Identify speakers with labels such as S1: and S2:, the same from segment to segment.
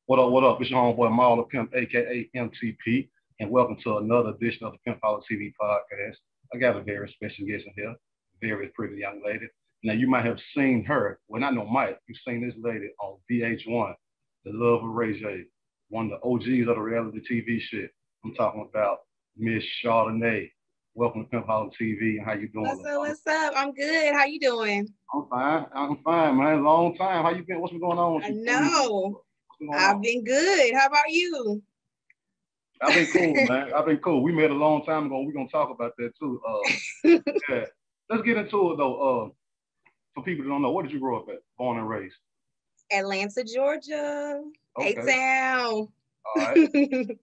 S1: What up, what up? It's your homeboy Marlon Pimp, aka MTP, and welcome to another edition of the Pimpoholic TV podcast. I got a very special guest in here, very pretty young lady. Now you might have seen her, well not no might, you've seen this lady on VH1, The Love of Ray J, one of the OGs of the reality TV shit. I'm talking about Miss Chardonnay. Welcome to Pimpoholic TV, and how you doing?
S2: What's up? What's up? I'm good. How you doing?
S1: I'm fine. I'm fine, man. Long time. How you been? What's been going on with
S2: I
S1: you?
S2: know.
S1: What's been going
S2: I've
S1: on?
S2: been good. How about you?
S1: I've been cool, man. I've been cool. We met a long time ago. We're gonna talk about that too. Yeah. Let's get into it though. For people that don't know, where did you grow up at? Born and raised.
S2: Atlanta, Georgia.
S1: Okay.
S2: A-Town.
S1: All right.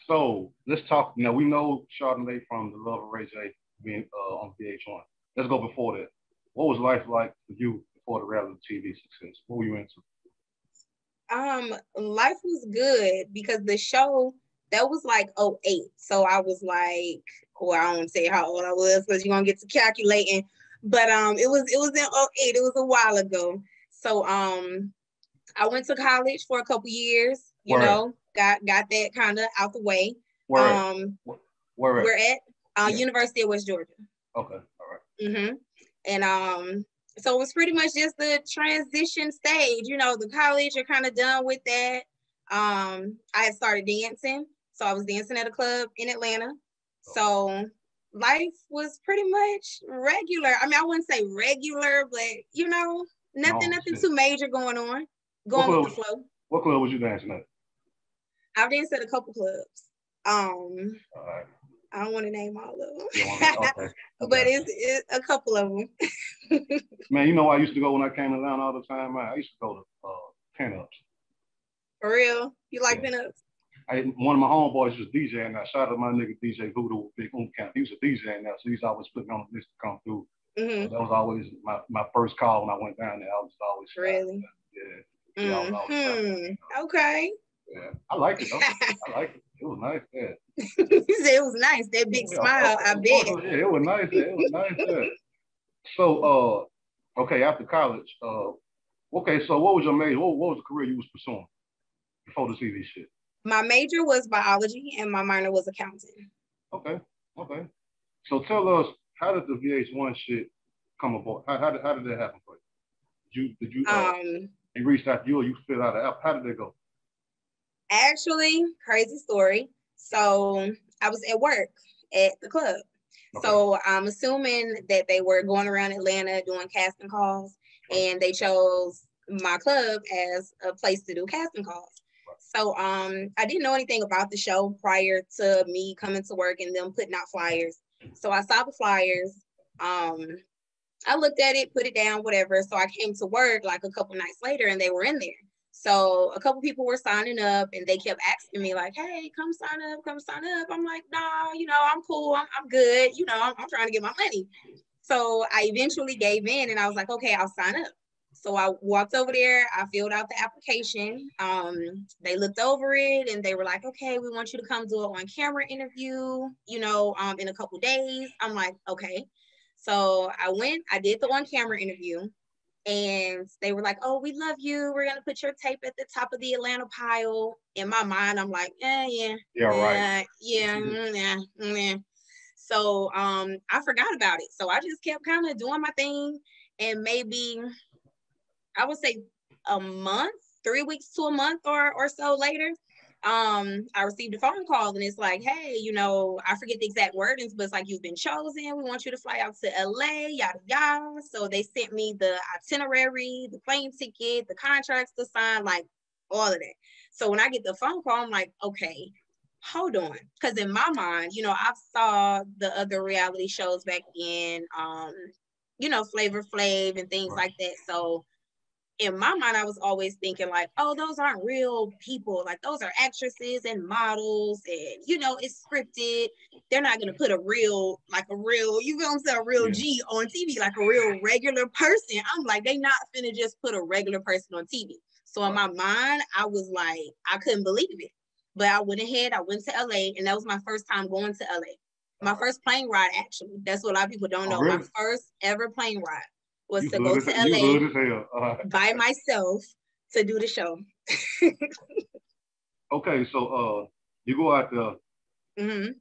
S1: So let's talk. Now we know Chardonnay from The Love of Ray J being on VH1. Let's go before that. What was life like for you before the reality TV success? What were you into?
S2: Life was good because the show that was like '08. So I was like, well, I don't say how old I was because you're gonna get to calculating. But it was in '08. It was a while ago. So I went to college for a couple years,
S1: Where?
S2: got that kind of out the way.
S1: Where at? Where at?
S2: We're at
S1: Yeah.
S2: University of West Georgia.
S1: Okay. All right.
S2: Mm-hmm. And so it was pretty much just the transition stage. The college, you're kind of done with that. I had started dancing, so I was dancing at a club in Atlanta. So life was pretty much regular. I mean, I wouldn't say regular, but nothing too major going on. Going with the flow.
S1: What club was you dancing at?
S2: I've danced at a couple clubs.
S1: All right.
S2: I don't want to name all of them,
S1: Okay.
S2: but it's a couple of them.
S1: Man, I used to go when I came to Atlanta all the time. Man, I used to go to pin-ups.
S2: For real? You like pin-ups?
S1: One of my homeboys was DJing now. Shout out to my nigga DJ Voodoo with Big Camp. He was a DJ now, so he's always putting on the list to come through.
S2: Mm-hmm.
S1: That was always my first call when I went down there. I was always
S2: really?
S1: Yeah.
S2: Mm-hmm. Okay.
S1: Yeah, I liked it though. I liked it. It was nice. Yeah.
S2: You said it was nice. That big smile, I bet.
S1: Yeah, it was nice. It was nice. Yeah. So, okay, after college, okay, so what was your major? What was the career you was pursuing before the TV shit?
S2: My major was biology and my minor was accounting.
S1: Okay. So tell us, how did the VH1 shit come about? How did that happen for you? Did you you reached out to you or you filled out an app? How did that go?
S2: Actually, crazy story. So I was at work at the club. Okay. So I'm assuming that they were going around Atlanta doing casting calls, and they chose my club as a place to do casting calls. So I didn't know anything about the show prior to me coming to work and them putting out flyers. So I saw the flyers. I looked at it, put it down, whatever. So I came to work like a couple nights later and they were in there. So a couple people were signing up and they kept asking me like, hey, come sign up. I'm like, nah, I'm cool. I'm good. I'm trying to get my money. So I eventually gave in and I was like, okay, I'll sign up. So I walked over there. I filled out the application. They looked over it and they were like, okay, we want you to come do an on-camera interview, in a couple days. I'm like, okay. So I went, I did the on-camera interview. And they were like, oh, we love you. We're going to put your tape at the top of the Atlanta pile. In my mind, I'm like, yeah. So I forgot about it. So I just kept kind of doing my thing. And maybe, I would say a month, 3 weeks to a month or so later, I received a phone call and it's like, hey, I forget the exact wordings, but it's like, you've been chosen. We want you to fly out to LA, yada, yada. So they sent me the itinerary, the plane ticket, the contracts to sign, like all of that. So when I get the phone call, I'm like, okay, hold on. Because in my mind, I saw the other reality shows back in, Flavor Flav and things like that. So in my mind, I was always thinking like, oh, those aren't real people. Like those are actresses and models and, it's scripted. They're not going to put a real, a real G on TV, like a real regular person. I'm like, they not finna just put a regular person on TV. So in my mind, I was like, I couldn't believe it. But I went ahead, I went to LA and that was my first time going to LA. My first plane ride, actually. That's what a lot of people don't know. Really? My first ever plane ride was to go to LA by myself to do the show.
S1: Okay, so you go out there
S2: Mm-hmm.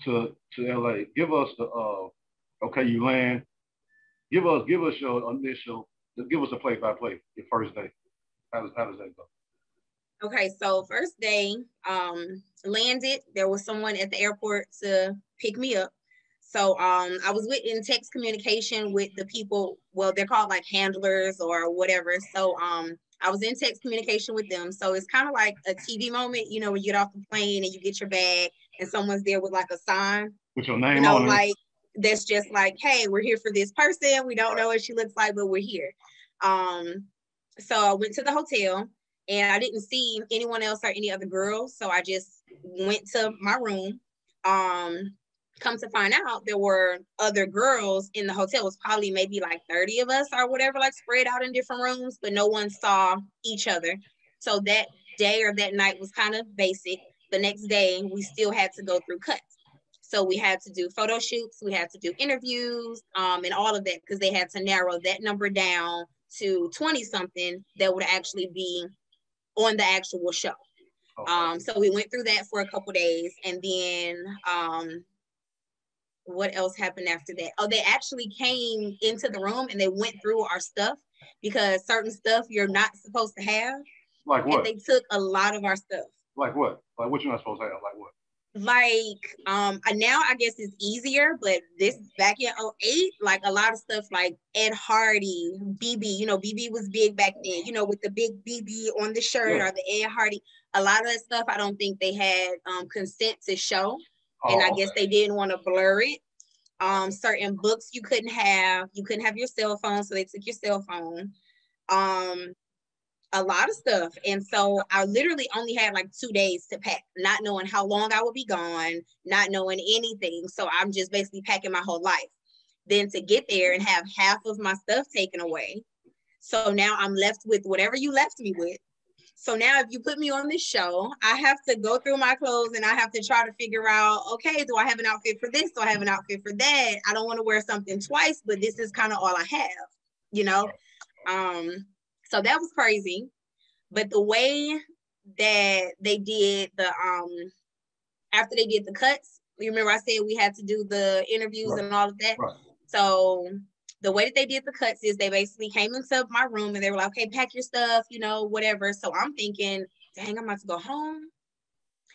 S1: to LA. Give us the okay, you land. Give us your initial. Give us a play by play. Your first day. How does that go?
S2: Okay, so first day, landed. There was someone at the airport to pick me up. So I was in text communication with the people. Well, they're called like handlers or whatever. So I was in text communication with them. So it's kind of like a TV moment, when you get off the plane and you get your bag and someone's there with like a sign,
S1: With your name on it.
S2: like that's just like, hey, we're here for this person. We don't know what she looks like, but we're here. So I went to the hotel and I didn't see anyone else or any other girls. So I just went to my room. Come to find out, there were other girls in the hotel. It was probably maybe like 30 of us or whatever, like spread out in different rooms, but no one saw each other. So that day or that night was kind of basic. The next day, we still had to go through cuts. So we had to do photo shoots, we had to do interviews, and all of that, because they had to narrow that number down to 20 something that would actually be on the actual show.
S1: Okay.
S2: So we went through that for a couple days, and then what else happened after that? Oh, they actually came into the room and they went through our stuff, because certain stuff you're not supposed to have.
S1: Like what?
S2: And they took a lot of our stuff.
S1: Like what? Like what you're not supposed to have? Like what?
S2: Like now I guess it's easier, but this back in 08, like a lot of stuff like Ed Hardy, BB, BB was big back then, with the big BB on the shirt, or the Ed Hardy. A lot of that stuff I don't think they had consent to show. And I guess they didn't want to blur it. Certain books you couldn't have your cell phone, so they took your cell phone. A lot of stuff. And so I literally only had like 2 days to pack, not knowing how long I would be gone, not knowing anything. So I'm just basically packing my whole life. Then to get there and have half of my stuff taken away. So now I'm left with whatever you left me with. So now if you put me on this show, I have to go through my clothes and I have to try to figure out, okay, do I have an outfit for this? Do I have an outfit for that? I don't want to wear something twice, but this is kind of all I have, So that was crazy. But the way that they did after they did the cuts, you remember I said we had to do the interviews and all of that?
S1: Right.
S2: So the way that they did the cuts is they basically came into my room and they were like, okay, pack your stuff, whatever. So I'm thinking, dang, I'm about to go home.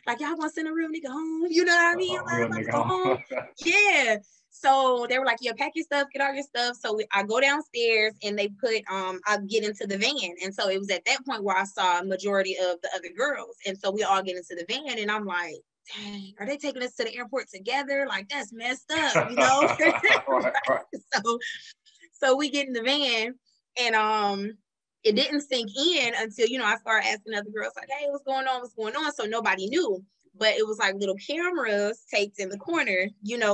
S2: Like, y'all want to send a real nigga home? You know what I mean? I'm about to go home. Yeah. So they were like, yeah, pack your stuff, get all your stuff. So I go downstairs and they put, I get into the van. And so it was at that point where I saw a majority of the other girls. And so we all get into the van and I'm like, dang, are they taking us to the airport together? Like, that's messed up,
S1: Right.
S2: So we get in the van and it didn't sink in until, I started asking other girls like, hey, what's going on? So nobody knew. But it was like little cameras taped in the corner,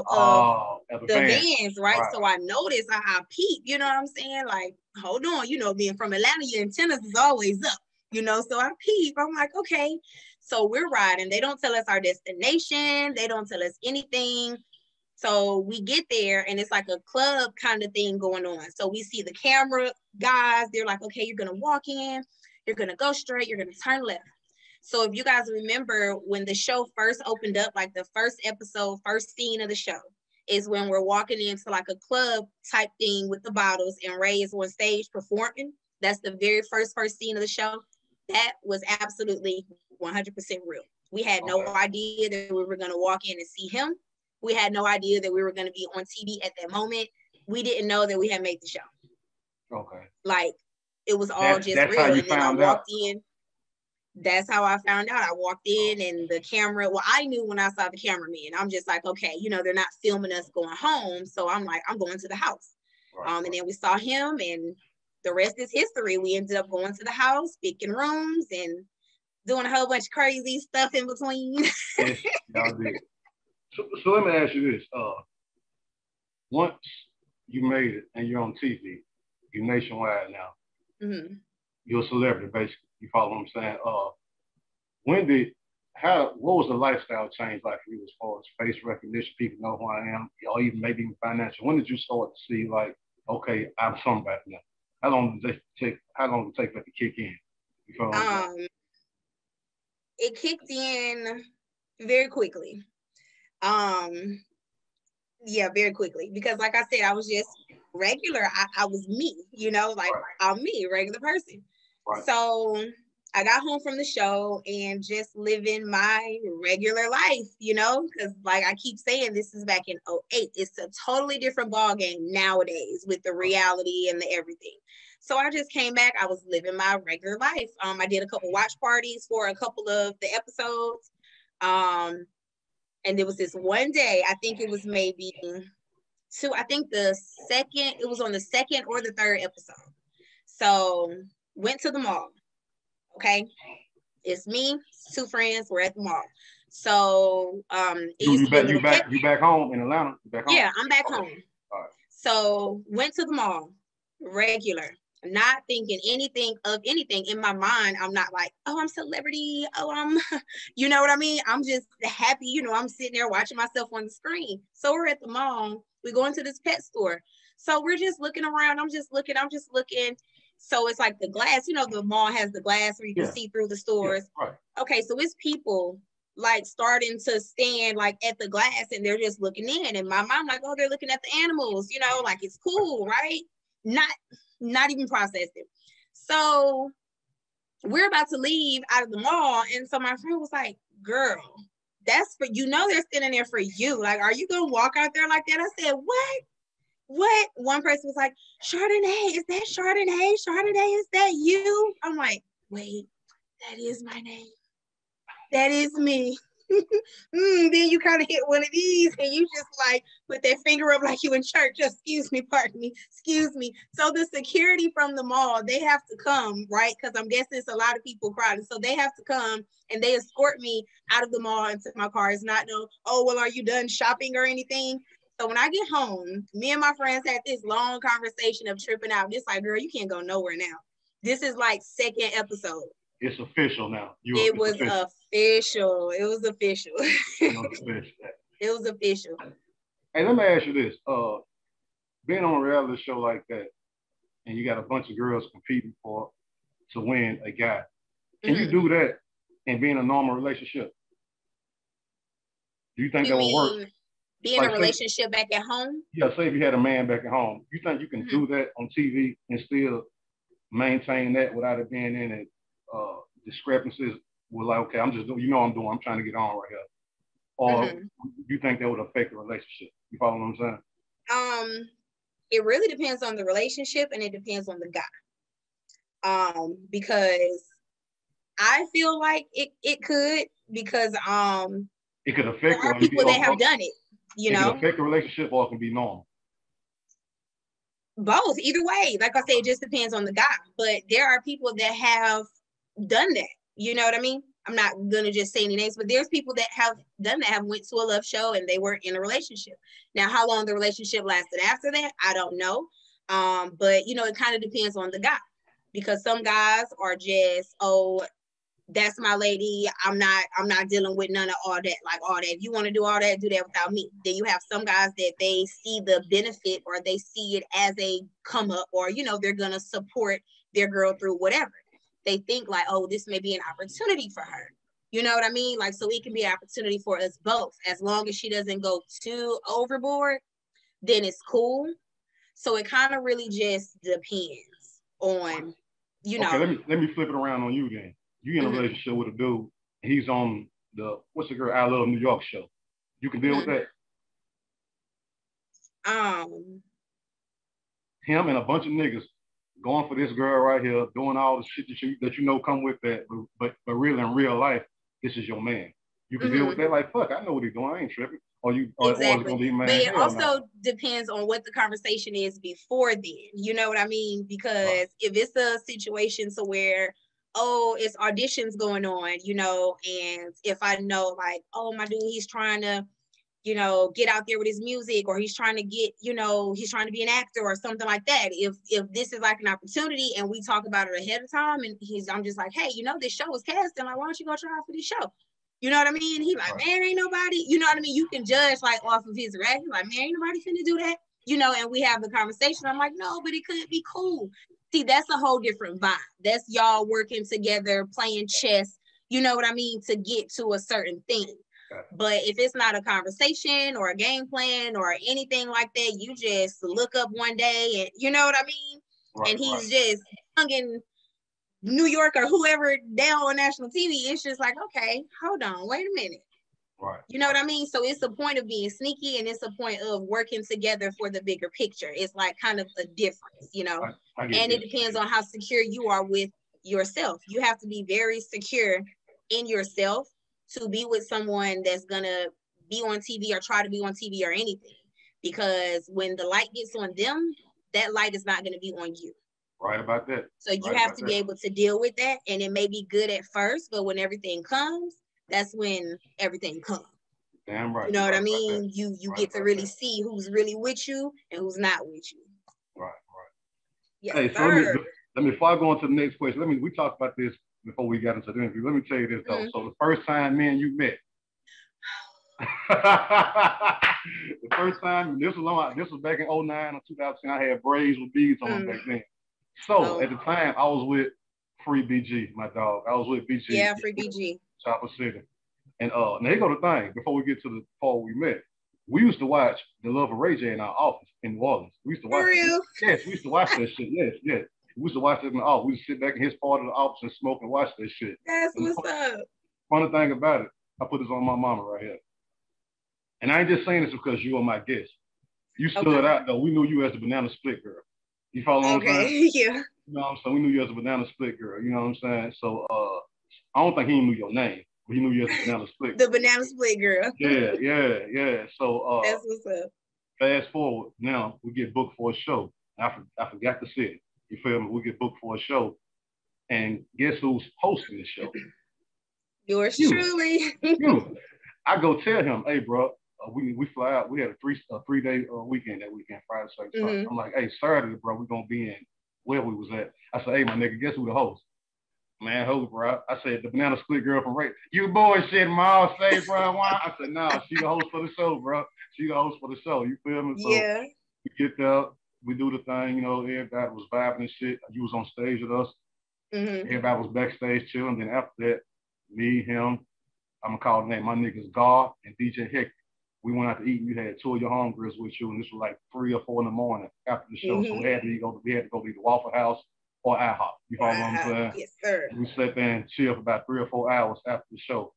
S2: of the vans, right? So I noticed, I peeped, you know what I'm saying? Like, hold on, being from Atlanta, your antennas is always up, so I peep. I'm like, okay. So we're riding. They don't tell us our destination. They don't tell us anything. So we get there and it's like a club kind of thing going on. So we see the camera guys. They're like, okay, you're going to walk in. You're going to go straight. You're going to turn left. So if you guys remember when the show first opened up, like the first episode, first scene of the show is when we're walking into like a club type thing with the bottles and Ray is on stage performing. That's the very first scene of the show. That was absolutely 100% real. We had no idea that we were going to walk in and see him. We had no idea that we were going to be on TV at that moment. We didn't know that we had made the show.
S1: Okay.
S2: Like, it was all just real.
S1: How you
S2: and then I
S1: found
S2: walked
S1: out.
S2: in. That's how I found out. I walked in and the camera, well, I knew when I saw the cameraman. I'm just like, okay, they're not filming us going home. So I'm like, I'm going to the house. And then we saw him and the rest is history. We ended up going to the house, picking rooms and doing a whole bunch of crazy stuff in between.
S1: Yes, y'all did. So let me ask you this. Once you made it and you're on TV, you're nationwide now.
S2: Mm-hmm.
S1: You're a celebrity, basically. You follow what I'm saying? What was the lifestyle change like for you as far as face recognition, people know who I am, or even maybe even financial? When did you start to see like, okay, I'm somebody now? How long did it take for it to kick in? You follow what I'm saying?
S2: it kicked in very quickly. Yeah, very quickly. Because like I said, I was just regular. I was me, you know, like
S1: Right.
S2: I'm me, regular person.
S1: Right.
S2: So I got home from the show and just living my regular life, you know, because like I keep saying, this is back in '08. It's a totally different ball game nowadays with the reality and the everything. So I just came back. I was living my regular life. I did a couple watch parties for a couple of the episodes. And there was this one day, I think it was maybe two, I think it was on the second or the third episode. So went to the mall. Okay. It's me, two friends, we're at the mall. So it used to be a little
S1: you back home in Atlanta? Back home?
S2: Yeah, I'm back home.
S1: All right.
S2: So went to the mall, regular, not thinking anything of anything in my mind. I'm not like, oh, I'm celebrity. Oh, I'm, you know what I mean? I'm just happy. You know, I'm sitting there watching myself on the screen. So we're at the mall. We go into this pet store. So we're just looking around. I'm just looking. So it's like the glass, you know, the mall has the glass where you can see through the stores.
S1: Yeah, right.
S2: Okay, so it's people like starting to stand like at the glass and they're just looking in. And my mom like, oh, they're looking at the animals, you know, like it's cool, right? Not even processed it. So we're about to leave out of the mall. And so my friend was like, girl, that's for, you know, they're standing there for you. Like, are you going to walk out there like that? I said, what? One person was like, Chardonnay, is that Chardonnay? Chardonnay, is that you? I'm like, wait, that is my name. That is me. Then you kind of hit one of these and you just like put that finger up like you in church. Excuse me, pardon me, excuse me. So the security from the mall, they have to come, right? Because I'm guessing it's a lot of people crowded. So they have to come and they escort me out of the mall into my car. It's not no, oh, well, are you done shopping or anything? So when I get home, me and my friends had this long conversation of tripping out. It's like, girl, you can't go nowhere now. This is like second episode.
S1: It's official now.
S2: It was official. It was official. It was official.
S1: Hey, let me ask you this. Being on a reality show like that, and you got a bunch of girls competing to win a guy, can you do that and be in a normal relationship? Do you think that will work?
S2: Be in a relationship back at home?
S1: Yeah, say if you had a man back at home, you think you can do that on TV and still maintain that without it being any discrepancies? With like, okay, I'm trying to get on right here. Or you think that would affect the relationship? You follow what I'm saying?
S2: It really depends on the relationship and it depends on the guy. Because I feel like it could, because
S1: it could affect
S2: there are people that have done it. You know,
S1: can affect the relationship or it can be normal.
S2: Both, either way. Like I say, it just depends on the guy. But there are people that have done that. You know what I mean? I'm not gonna just say any names, but there's people that have done that, have went to a love show and they were in a relationship. Now, how long the relationship lasted after that, I don't know. But you know, it kind of depends on the guy, because some guys are just, oh, that's my lady. I'm not dealing with none of all that. Like all that. If you want to do all that, do that without me. Then you have some guys that they see the benefit or they see it as a come up, or you know, they're gonna support their girl through whatever. They think like, oh, this may be an opportunity for her. You know what I mean? Like, so it can be an opportunity for us both. As long as she doesn't go too overboard, then it's cool. So it kind of really just depends on, you know.
S1: Okay, let me flip it around on you then. You in a relationship with a dude, and he's on what's the girl I Love New York show. You can deal with that? Him and a bunch of niggas going for this girl right here, doing all the shit that you know come with that, but really in real life, this is your man. You can deal with that, like, fuck, I know what he's doing, I ain't tripping.
S2: Exactly. But it also depends on what the conversation is before then. You know what I mean? Because if it's a situation to where, oh, it's auditions going on, you know, and if I know like, oh, my dude, he's trying to, you know, get out there with his music, or he's trying to get, you know, he's trying to be an actor or something like that. If this is like an opportunity and we talk about it ahead of time, and I'm just like, hey, you know, this show is casting, like, why don't you go try out for this show? You know what I mean? He like, man, ain't nobody, you know what I mean? You can judge like off of his reaction, like, man, ain't nobody finna do that, you know, and we have the conversation. I'm like, no, but it could be cool. See, that's a whole different vibe. That's y'all working together, playing chess, you know what I mean, to get to a certain thing. But if it's not a conversation or a game plan or anything like that, you just look up one day and you know what I mean?
S1: Right,
S2: and he's just hunging New York or whoever down on national TV. It's just like, okay, hold on, wait a minute.
S1: Right.
S2: You know what I mean? So it's a point of being sneaky and it's a point of working together for the bigger picture. It's like kind of a difference, you know? And it depends on how secure you are with yourself. You have to be very secure in yourself to be with someone that's going to be on TV or try to be on TV or anything. Because when the light gets on them, that light is not going to be on you.
S1: Right about that.
S2: So you have to be able to deal with that. And it may be good at first, but when everything comes, that's when everything comes.
S1: Damn right.
S2: You know what I mean? You get to really see who's really with you and who's not with you.
S1: Right.
S2: Yes,
S1: hey, so let me before I go on to the next question, we talked about this before we got into the interview. Let me tell you this though. So the first time me and you met, the first time, this was back in 2009 or 2010. I had braids with beads on them back then. So at the time, I was with Free BG, my dog. I was with BG.
S2: Yeah, Free BG.
S1: Chopper City. And now here go the thing. Before we get to the part we met, we used to watch The Love of Ray J in our office in New Orleans. We used to watch.
S2: For real?
S1: Yes, we used to watch that shit. Yes. We used to watch it in the office. We used to sit back in his part of the office and smoke and watch that shit.
S2: That's what's up.
S1: Funny thing about it, I put this on my mama right here. And I ain't just saying this because you are my guest. You stood out though. We knew you as the banana split girl. You follow what I'm saying?
S2: Yeah.
S1: You know what I'm saying? We knew you as a banana split girl. You know what I'm saying? So I don't think he knew your name, but he knew you as a banana split
S2: girl. The banana split girl.
S1: Yeah. So
S2: that's what's up.
S1: Fast forward, now we get booked for a show. I forgot the city. You feel me? We get booked for a show. And guess who's hosting the show?
S2: Yours truly.
S1: I go tell him, hey, bro, we fly out. We had a three-day weekend that weekend, Friday, Saturday, Sunday. I'm like, hey, Saturday, bro, we're going to be in where we was at. I said, hey, my nigga, guess who the host? Man, host, bro. I said, the banana split girl from Ray. You bullshit, ma. Say, bro, why? I said, nah, she the host for the show, bro. She the host for the show. You feel me? So we get there. We do the thing, you know, everybody was vibing and shit. You was on stage with us. Everybody was backstage chilling. Then after that, me, him, I'm going to call the name. My niggas, God and DJ Hector. We went out to eat and you had two of your homegirls with you. And this was like 3 or 4 in the morning after the show. So we had to go to either Waffle House or IHOP. You follow what I'm saying?
S2: Yes, sir.
S1: We sat there and chilled for about 3 or 4 hours after the show.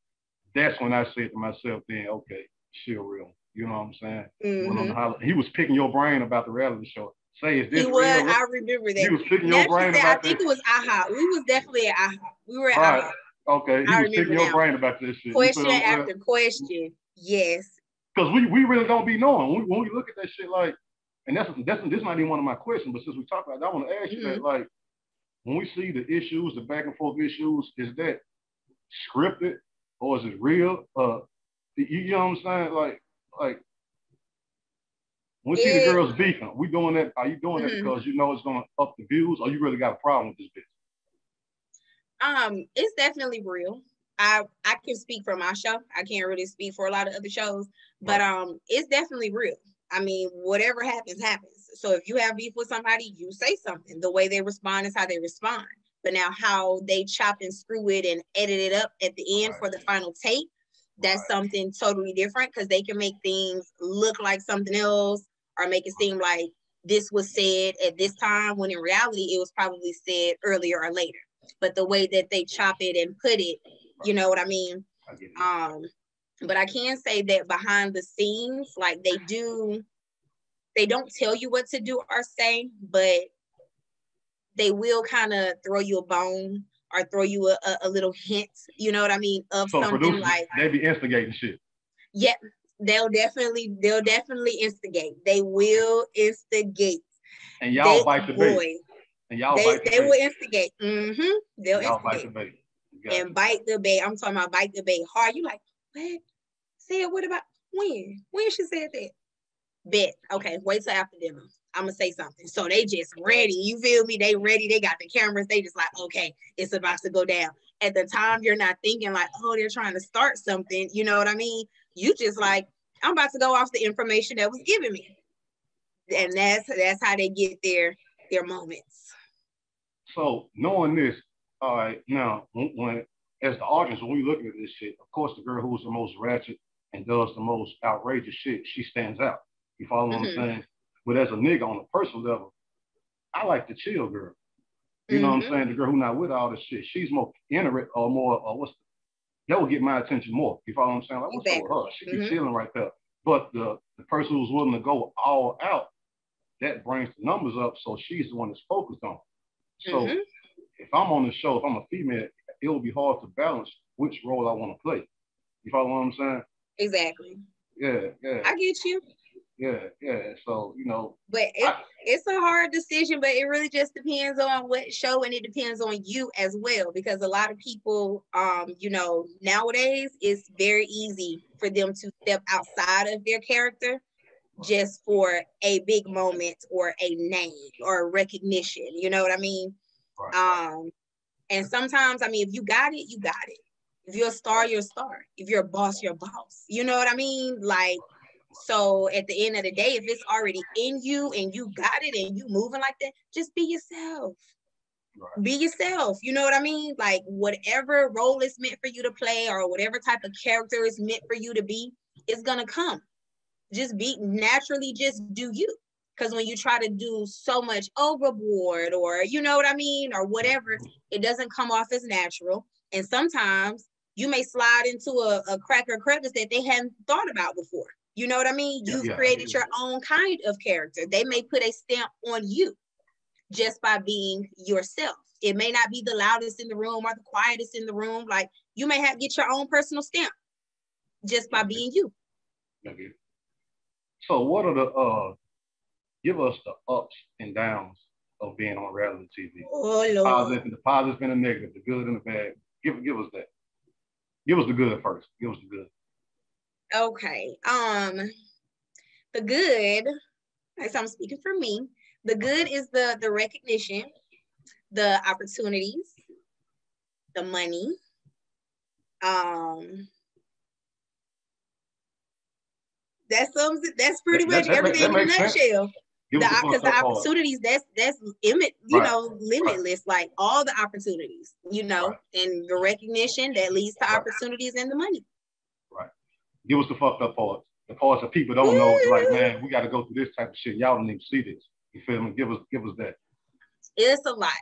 S1: That's when I said to myself then, okay, chill real. You know what I'm saying? He was picking your brain about the reality show. Say, is this
S2: he
S1: real?
S2: was, I remember that.
S1: He was picking your brain about
S2: I think it was IHOP. We was definitely at IHOP. We were at IHOP.
S1: Okay, he was picking your brain about this shit.
S2: Question after question. Yes.
S1: Because we really don't be knowing. When we look at that shit, like, and this is not even one of my questions, but since we talk about it, I want to ask you that, like, when we see the issues, the back and forth issues, is that scripted or is it real? You know what I'm saying? Like when we see the girls beefing, we doing that. Are you doing that because you know it's gonna up the views, or you really got a problem with this bitch?
S2: It's definitely real. I can speak for my show. I can't really speak for a lot of other shows, but it's definitely real. I mean, whatever happens, happens. So if you have beef with somebody, you say something. The way they respond is how they respond. But now how they chop and screw it and edit it up at the end for the final tape, that's something totally different because they can make things look like something else or make it seem like this was said at this time when in reality it was probably said earlier or later. But the way that they chop it and put it, you know what I mean? But I can say that behind the scenes, like they don't tell you what to do or say, but they will kind of throw you a bone or throw you a little hint, you know what I mean, of so something like
S1: they be instigating shit.
S2: Yeah, they'll definitely instigate. They will instigate.
S1: And y'all bite the bait. And y'all
S2: they will instigate. They'll
S1: y'all
S2: instigate.
S1: Bite the bait.
S2: And bite the bait. I'm talking about bite the bait hard. You like, what? Said what about when? When she said that? Bet. Okay, wait till after dinner. I'm gonna say something. So they just ready. You feel me? They ready. They got the cameras. They just like, okay, it's about to go down. At the time, you're not thinking like, oh, they're trying to start something. You know what I mean? You just like, I'm about to go off the information that was given me. And that's how they get their moments.
S1: So knowing this, all right, now when as the audience, when we looking at this shit, of course, the girl who's the most ratchet and does the most outrageous shit, she stands out. You follow what I'm saying? But as a nigga on a personal level, I like the chill girl. You know what I'm saying? The girl who not with all this shit. She's more interested or more, that will get my attention more. You follow what I'm saying? Like, what's up with her? She keeps chilling right there. But the person who's willing to go all out, that brings the numbers up. So she's the one that's focused on. So if I'm on the show, if I'm a female, it will be hard to balance which role I want to play. You follow what I'm saying?
S2: Exactly.
S1: Yeah.
S2: I get you.
S1: Yeah. So, you know.
S2: But it's a hard decision, but it really just depends on what show, and it depends on you as well. Because a lot of people, you know, nowadays it's very easy for them to step outside of their character just for a big moment or a name or a recognition. You know what I mean?
S1: Right.
S2: And sometimes, I mean, if you got it, you got it. If you're a star, you're a star. If you're a boss, you're a boss. You know what I mean? Like, so at the end of the day, if it's already in you and you got it and you moving like that, just be yourself. Right. Be yourself. You know what I mean? Like, whatever role is meant for you to play or whatever type of character is meant for you to be, it's gonna come. Just be naturally, just do you. Because when you try to do so much overboard, or you know what I mean, or whatever, it doesn't come off as natural. And sometimes you may slide into a crack or crevice that they hadn't thought about before. You know what I mean? You've created your own kind of character. They may put a stamp on you just by being yourself. It may not be the loudest in the room or the quietest in the room. Like, you may have get your own personal stamp just by being you.
S1: So what are the give us the ups and downs of being on reality TV?
S2: Oh, Lord.
S1: The positive and the negative, the good and the bad. Give us that. Give us the good first. Give us the good.
S2: Okay. The good, as I'm speaking for me, the good is the recognition, the opportunities, the money. That's pretty much everything in a nutshell. Because the opportunities, that's limitless. Like, all the opportunities, you know, and the recognition that leads to opportunities and the money.
S1: Right. Give us the fucked up parts. The parts that people don't know. Like, man, we got to go through this type of shit. Y'all don't even see this. You feel me? Give us that.
S2: It's a lot.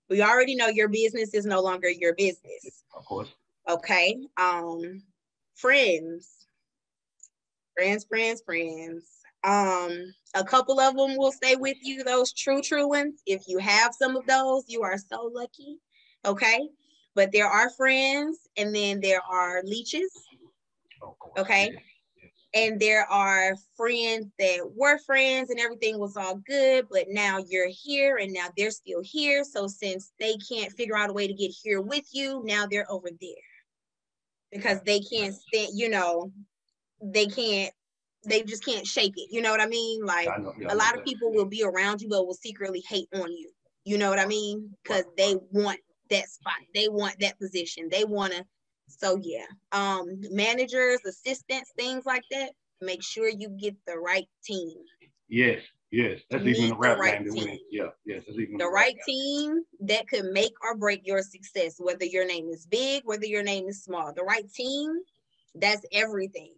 S2: We already know your business is no longer your business.
S1: Of course.
S2: Okay. Friends. A couple of them will stay with you, those true ones. If you have some of those, you are so lucky. Okay. But there are friends, and then there are leeches. Okay. And there are friends that were friends and everything was all good, but now you're here and now they're still here. So since they can't figure out a way to get here with you, now they're over there because they can't stand, you know, they just can't shake it. You know what I mean? Like, a lot of people will be around you, but will secretly hate on you. You know what I mean? Because they want that spot. They want that position. They want to. So yeah, managers, assistants, things like that. Make sure you get the right team.
S1: Yes. That's even the rap game to win. Yeah, yes. That's even
S2: the right team that could make or break your success. Whether your name is big, whether your name is small, the right team. That's everything.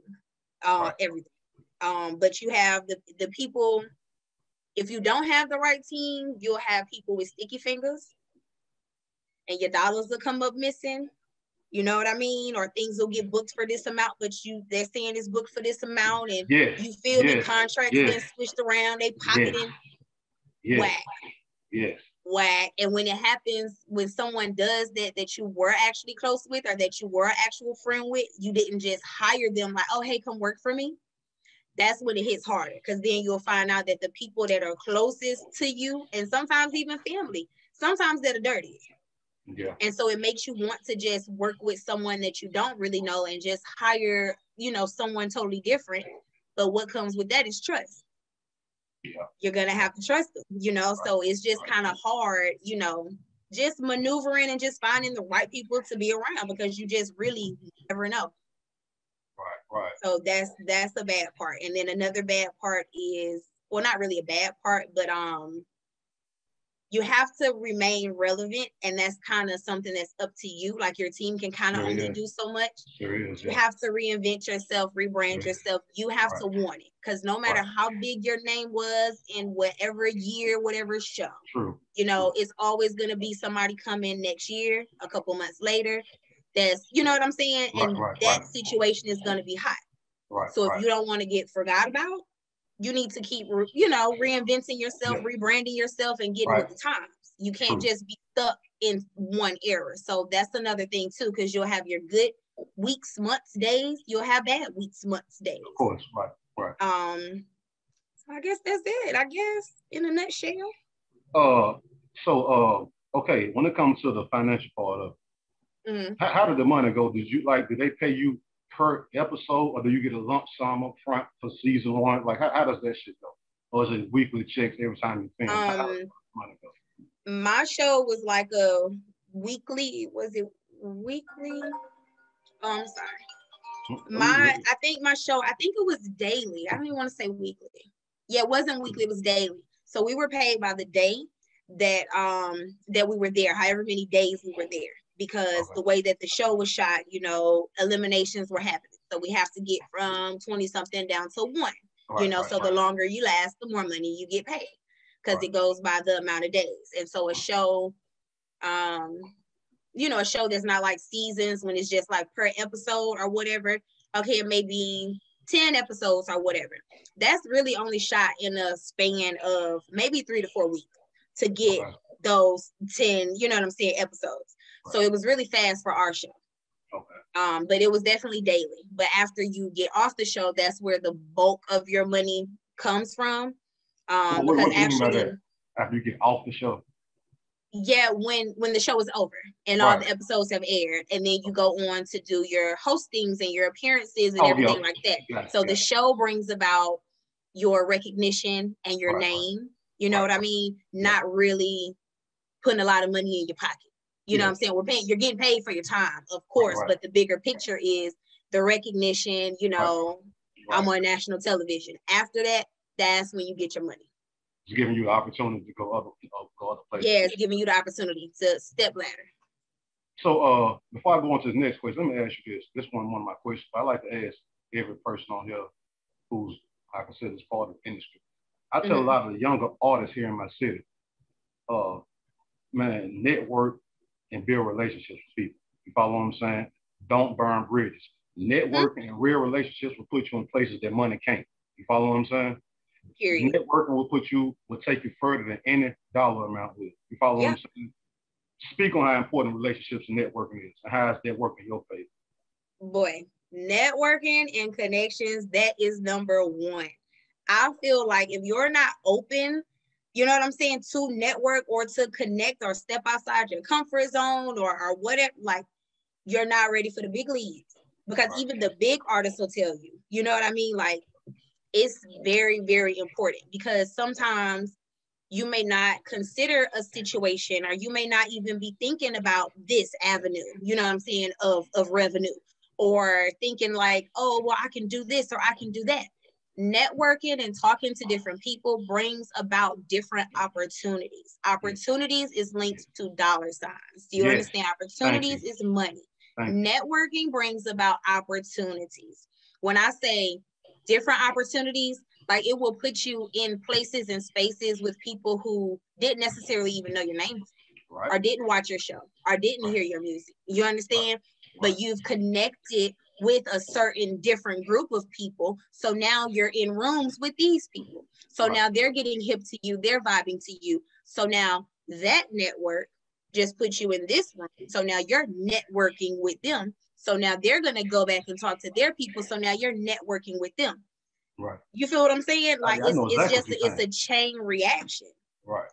S2: Everything. But you have the people. If you don't have the right team, you'll have people with sticky fingers, and your dollars will come up missing. You know what I mean? Or things will get booked for this amount, but they're saying it's booked for this amount, and you feel the contracts getting switched around, they pocketing whack.
S1: Yes.
S2: Whack. And when it happens, when someone does that you were actually close with or that you were an actual friend with, you didn't just hire them like, oh, hey, come work for me. That's when it hits harder, because then you'll find out that the people that are closest to you, and sometimes even family, sometimes they're the dirtiest.
S1: Yeah.
S2: And so it makes you want to just work with someone that you don't really know and just hire, you know, someone totally different. But what comes with that is trust.
S1: Yeah.
S2: You're going to have to trust them, you know, so it's just kind of hard, you know, just maneuvering and just finding the right people to be around, because you just really never know.
S1: Right.
S2: So that's a bad part. And then another bad part is, well, not really a bad part, but you have to remain relevant, and that's kind of something that's up to you. Like your team can kind of only do so much.
S1: Is,
S2: you have to reinvent yourself, rebrand yourself. You have to want it, because no matter how big your name was in whatever year, whatever show, you know, it's always going to be somebody come in next year, a couple months later. That's, you know what I'm saying? And that situation is going to be hot. So if you don't want to get forgot about, you need to keep, you know, reinventing yourself, rebranding yourself, and getting with the times. You can't just be stuck in one era. So that's another thing too, because you'll have your good weeks, months, days. You'll have bad weeks, months, days.
S1: Of course, right.
S2: So I guess that's it. I guess in a nutshell.
S1: Okay, when it comes to the financial part of it, how did the money go? Did they pay you per episode, or do you get a lump sum up front for season one? Like, how does that shit go? Or is it weekly checks every time you film? How does the money go?
S2: My show was like a weekly. Was it weekly? Oh, I'm sorry. I think it was daily. I don't even want to say weekly. Yeah, it wasn't weekly, it was daily. So we were paid by the day that we were there, however many days we were there, because the way that the show was shot, you know, eliminations were happening. So we have to get from 20 something down to 1. You know, so the longer you last, the more money you get paid, because it goes by the amount of days. And so a show, you know, a show that's not like seasons, when it's just like per episode or whatever. Okay, it may be 10 episodes or whatever. That's really only shot in a span of maybe 3 to 4 weeks to get those 10, you know what I'm saying, episodes. So it was really fast for our show. But it was definitely daily. But after you get off the show, that's where the bulk of your money comes from. Because actually,
S1: after you get off the show.
S2: Yeah, when the show is over and all the episodes have aired, and then you go on to do your hostings and your appearances and everything like that. So the show brings about your recognition and your name. You know what I mean? Not really putting a lot of money in your pocket. You know what I'm saying? You're getting paid for your time, of course, but the bigger picture is the recognition. You know, I'm on national television. After that, that's when you get your money.
S1: It's giving you the opportunity to go other places.
S2: Yeah, it's giving you the opportunity to step ladder.
S1: So before I go on to the next question, let me ask you this. This one of my questions. I like to ask every person on here who's, I consider, is part of the industry. I tell a lot of the younger artists here in my city, man, network and build relationships with people. You follow what I'm saying? Don't burn bridges. Networking and real relationships will put you in places that money can't. You follow what I'm saying?
S2: Period.
S1: Networking will take you further than any dollar amount will. You follow what I'm saying? Speak on how important relationships and networking is, and how is networking in your favor?
S2: Boy, networking and connections, that is number one. I feel like if you're not open, you know what I'm saying, to network or to connect or step outside your comfort zone or whatever, like, you're not ready for the big leagues. Because even the big artists will tell you, you know what I mean? Like, it's very, very important, because sometimes you may not consider a situation, or you may not even be thinking about this avenue, you know what I'm saying, of revenue, or thinking like, oh, well, I can do this or I can do that. Networking and talking to different people brings about different opportunities. Opportunities is linked to dollar signs. Do you understand? Opportunities is money. Networking brings about opportunities. When I say different opportunities, like, it will put you in places and spaces with people who didn't necessarily even know your name, or didn't watch your show, or didn't hear your music. You understand? But you've connected with a certain different group of people. So now you're in rooms with these people. So now they're getting hip to you. They're vibing to you. So now that network just puts you in this room. So now you're networking with them. So now they're going to go back and talk to their people. So now you're networking with them. You feel what I'm saying? Like, it's a chain reaction.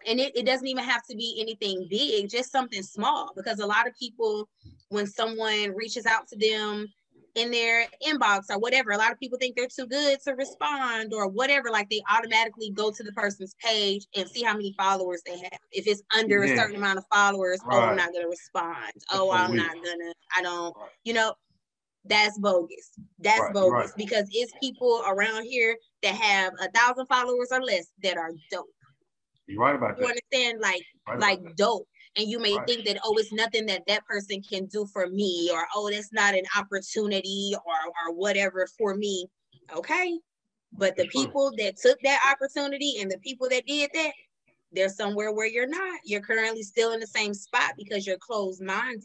S2: And it doesn't even have to be anything big, just something small. Because a lot of people, when someone reaches out to them in their inbox or whatever, a lot of people think they're too good to respond or whatever. Like, they automatically go to the person's page and see how many followers they have. If it's under a certain amount of followers, oh, I'm not going to respond. Oh, I'm not going to, I don't, you know. That's bogus. That's bogus. Because it's people around here that have 1,000 followers or less that are dope.
S1: You're right about
S2: You
S1: that.
S2: understand? Like dope. And you may think that, oh, it's nothing that person can do for me, or, oh, that's not an opportunity or whatever for me. Okay. But the people that took that opportunity and the people that did that, they're somewhere where you're not. You're currently still in the same spot because you're closed-minded.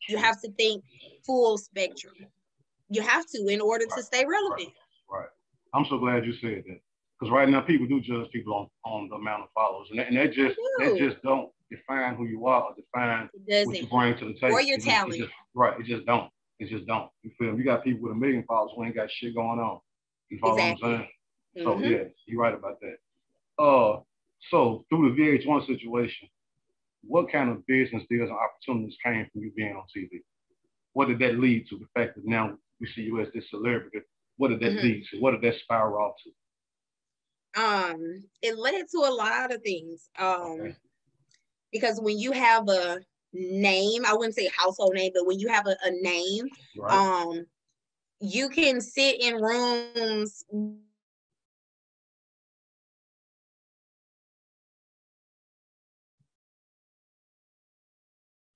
S2: You have to think full spectrum. You have to in order to stay relevant.
S1: Right. I'm so glad you said that. Because right now people do judge people on the amount of followers. And that just don't define who you are or define what you bring to the table.
S2: Or your talent.
S1: It just don't. It just don't. You feel me? You got people with 1 million followers who ain't got shit going on. You follow what I'm saying? So yeah, you're right about that. So through the VH1 situation, what kind of business deals and opportunities came from you being on TV? What did that lead to? The fact that now we see you as this celebrity. What did that lead to? What did that spiral off
S2: to? It led to a lot of things. Because when you have a name, I wouldn't say household name, but when you have a name, you can sit in rooms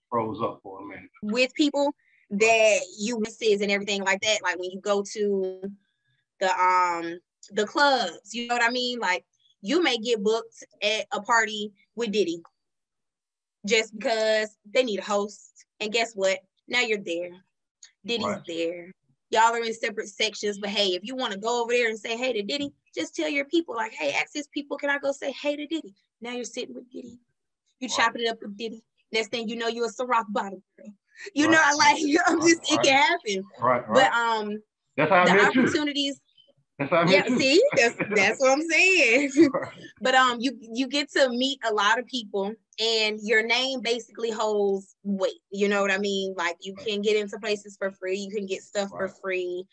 S1: froze up for a minute
S2: with people that you misses and everything like that. Like when you go to the clubs, you know what I mean? Like you may get booked at a party with Diddy just because they need a host. And guess what? Now you're there. Diddy's there. Y'all are in separate sections, but hey, if you want to go over there and say hey to Diddy, just tell your people, like, hey, ask his people, can I go say hey to Diddy? Now you're sitting with Diddy. You chopping it up with Diddy. Next thing you know, you're a Ciroc bottle girl. You know, like it can happen. But
S1: that's how
S2: the opportunities.
S1: That's how I met you.
S2: See, that's what I'm saying. But you get to meet a lot of people, and your name basically holds weight. You know what I mean? Like you can get into places for free. You can get stuff for free.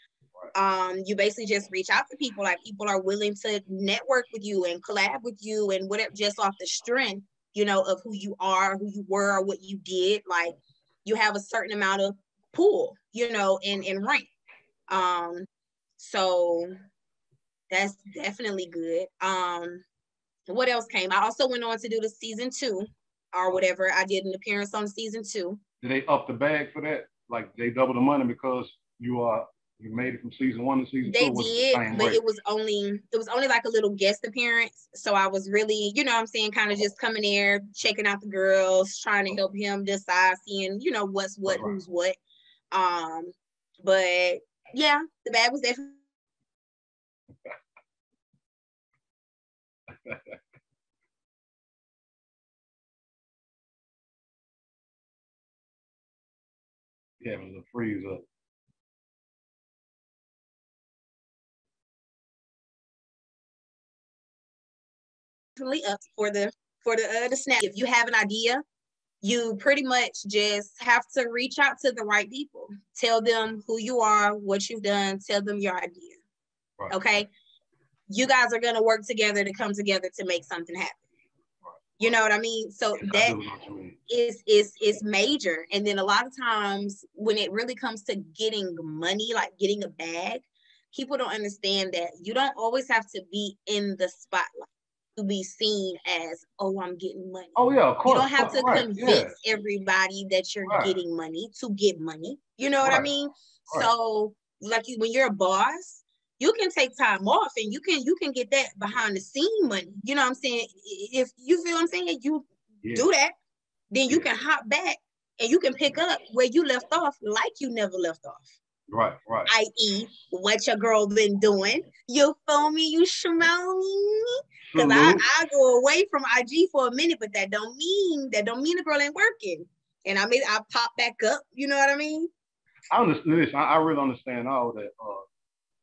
S2: You basically just reach out to people. Like people are willing to network with you and collab with you and whatever, just off the strength, you know, of who you are, who you were, or what you did. Like you have a certain amount of pull, you know, in rank. So that's definitely good. What else came? I also went on to do the season 2 or whatever. I did an appearance on season 2.
S1: Did they up the bag for that? Like they double the money because you made it from season 1 to season 2?
S2: They did, but it was only like a little guest appearance. So I was really, you know what I'm saying, kind of just coming there, checking out the girls, trying to help him decide, seeing, you know, what's what, who's what. But yeah, the bag was definitely
S1: yeah, it was a freeze up.
S2: Up for the snap. If you have an idea, you pretty much just have to reach out to the right people. Tell them who you are, what you've done, tell them your idea. Okay? You guys are going to work together to come together to make something happen. You know what I mean? So that is major. And then a lot of times when it really comes to getting money, like getting a bag, people don't understand that you don't always have to be in the spotlight to be seen as, oh, I'm getting money.
S1: Oh yeah, of course.
S2: You don't have to convince everybody that you're getting money to get money. You know what I mean? So like when you're a boss, you can take time off and you can get that behind the scene money. You know what I'm saying? If you feel what I'm saying, you do that, then you can hop back and you can pick up where you left off like you never left off.
S1: Right.
S2: I.e., what your girl been doing. You feel me? You smell me? Because I go away from IG for a minute, but that don't mean the girl ain't working. And I pop back up. You know what I mean?
S1: I understand this. I really understand all that.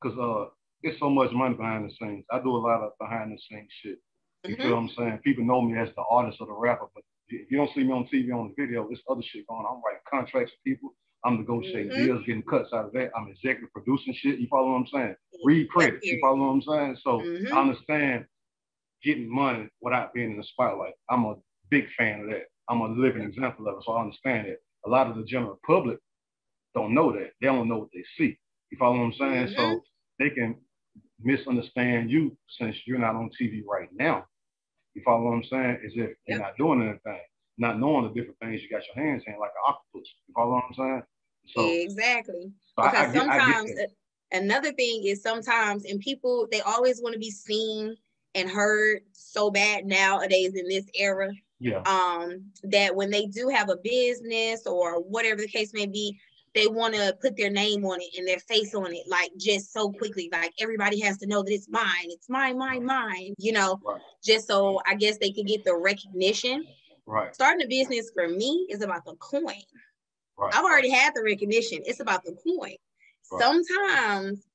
S1: Because there's so much money behind the scenes. I do a lot of behind the scenes shit. You feel what I'm saying? People know me as the artist or the rapper, but if you don't see me on TV on the video, there's other shit going on. I'm writing contracts with people. I'm negotiating deals, getting cuts out of that. I'm executive producing shit. You follow what I'm saying? Read credits. You follow what I'm saying? So I understand getting money without being in the spotlight. I'm a big fan of that. I'm a living example of it. So I understand it. A lot of the general public don't know that. They don't know what they see. You follow what I'm saying? So they can misunderstand you since you're not on TV right now. You follow what I'm saying? As if you're not doing anything, not knowing the different things you got your hands in, like an octopus. You follow what I'm saying? So
S2: exactly.
S1: so
S2: Because
S1: I get
S2: sometimes
S1: that.
S2: another thing is sometimes, and people, they always want to be seen and heard so bad nowadays in this era.
S1: Yeah.
S2: That when they do have a business or whatever the case may be, they want to put their name on it and their face on it, like just so quickly. Like everybody has to know that it's mine. It's mine, you know, just so I guess they can get the recognition.
S1: Right.
S2: Starting a business for me is about the coin.
S1: Right.
S2: I've already had the recognition. It's about the coin. Right. Sometimes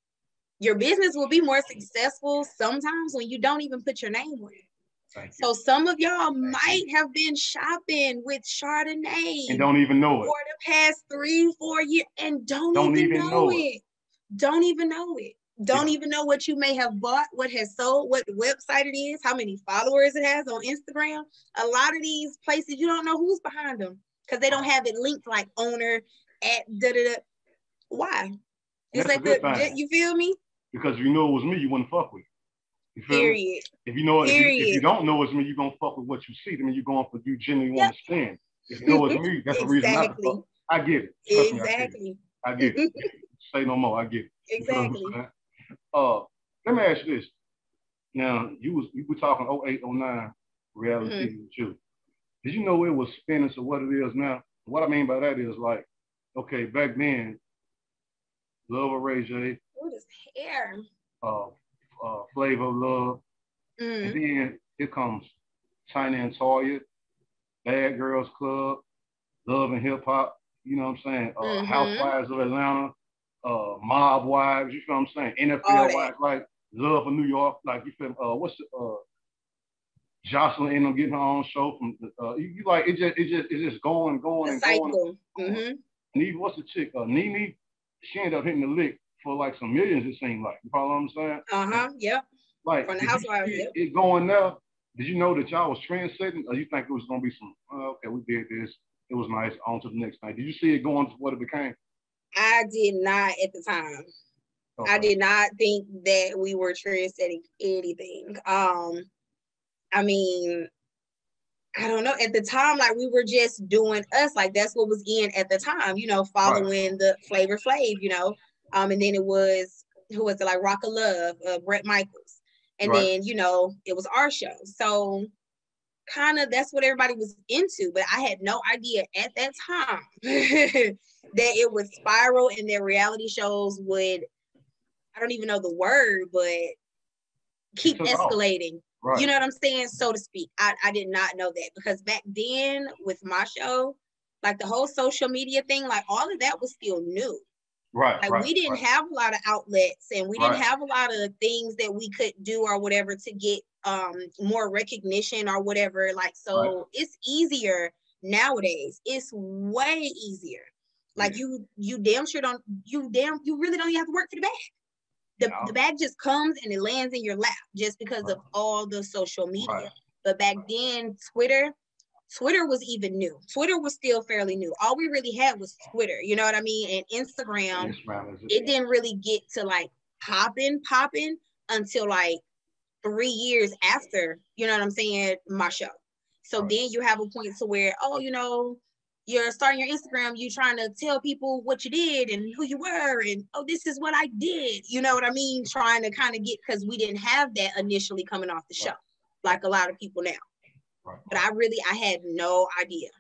S2: your business will be more successful sometimes when you don't even put your name on it. So some of y'all might have been shopping with Chardonnay
S1: and don't even know it
S2: for the past 3-4 years and don't even know it. Don't even know it. Don't even know what you may have bought, what has sold, what website it is, how many followers it has on Instagram. A lot of these places, you don't know who's behind them because they don't have it linked like owner at da-da-da. Why? Just like you feel me?
S1: Because if you know it was me, you wouldn't fuck with it. You feel
S2: Period.
S1: Me? If you know, if you don't know it's me, you're gonna fuck with what you see. I mean, you're going for you genuinely want to stand. If you know it's me, that's the reason not to fuck. I get it. Trust me, I get it. Say no more. I get it.
S2: Exactly.
S1: Let me ask you this. Now, you were talking 08, 09 reality TV with you. Did you know it was spinning to what it is now? What I mean by that is like, okay, back then, Love of Ray J.
S2: What is hair?
S1: Flavor of Love. And then here comes China and Toya, Bad Girls Club, Love and Hip Hop, you know what I'm saying? Housewives of Atlanta, Mob Wives, you feel what I'm saying? NFL Wives, like Love of New York, like you feel what's the Jocelyn ended up getting her own show from you like it's just going and
S2: cycle.
S1: And even what's the chick? Nene, she ended up hitting the lick for like some millions, it seemed like. You follow what I'm saying?
S2: Yep.
S1: Like,
S2: from the Housewives,
S1: it going there. Did you know that y'all was trendsetting, or you think it was gonna be some? Okay, we did this. It was nice. On to the next thing. Did you see it going to what it became?
S2: I did not at the time. Okay. I did not think that we were trendsetting anything. I mean, I don't know. At the time, like we were just doing us. Like that's what was in at the time. You know, following the Flavor Flav. You know, and then it was who was it? Like Rock of Love, Brett Michaels. And then, you know, it was our show. So kind of that's what everybody was into. But I had no idea at that time that it would spiral and that reality shows would, I don't even know the word, but keep escalating. Right. You know what I'm saying? So to speak. I did not know that because back then with my show, like the whole social media thing, like all of that was still new.
S1: Right.
S2: Like we didn't have a lot of outlets and we didn't have a lot of things that we could do or whatever to get more recognition or whatever. Like, so it's easier nowadays. It's way easier. Like you damn sure don't, you really don't even have to work for the bag. The bag just comes and it lands in your lap just because of all the social media. But back then, Twitter was even new. Twitter was still fairly new. All we really had was Twitter, you know what I mean? And Instagram, it didn't really get to like popping until like 3 years after, you know what I'm saying, my show. So then you have a point to where, oh, you know, you're starting your Instagram, you trying to tell people what you did and who you were and, oh, this is what I did. You know what I mean? Trying to kind of get, because we didn't have that initially coming off the show, like a lot of people now. But I had no idea.